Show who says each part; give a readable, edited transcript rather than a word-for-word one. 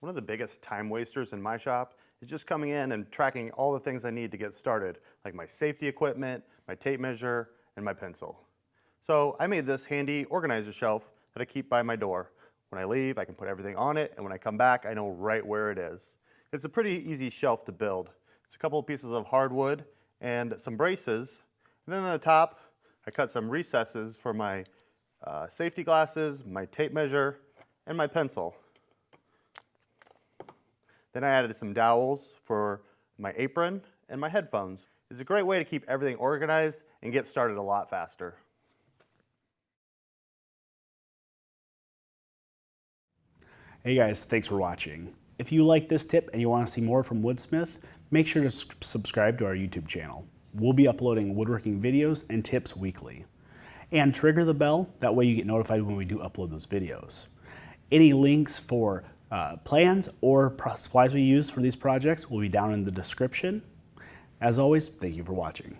Speaker 1: One of the biggest time wasters in my shop is just coming in and tracking all the things I need to get started, like my safety equipment, my tape measure, and my pencil. So I made this handy organizer shelf that I keep by my door. When I leave, I can put everything on it, and when I come back, I know right where it is. It's a pretty easy shelf to build. It's a couple of pieces of hardwood and some braces, and then on the top, I cut some recesses for my safety glasses, my tape measure, and my pencil. Then I added some dowels for my apron and my headphones. It's a great way to keep everything organized and get started a lot faster.
Speaker 2: Hey guys, thanks for watching. If you like this tip and you want to see more from Woodsmith, make sure to subscribe to our YouTube channel. We'll be uploading woodworking videos and tips weekly. And trigger the bell, that way you get notified when we do upload those videos. Any links for plans or supplies we use for these projects will be down in the description. As always, thank you for watching.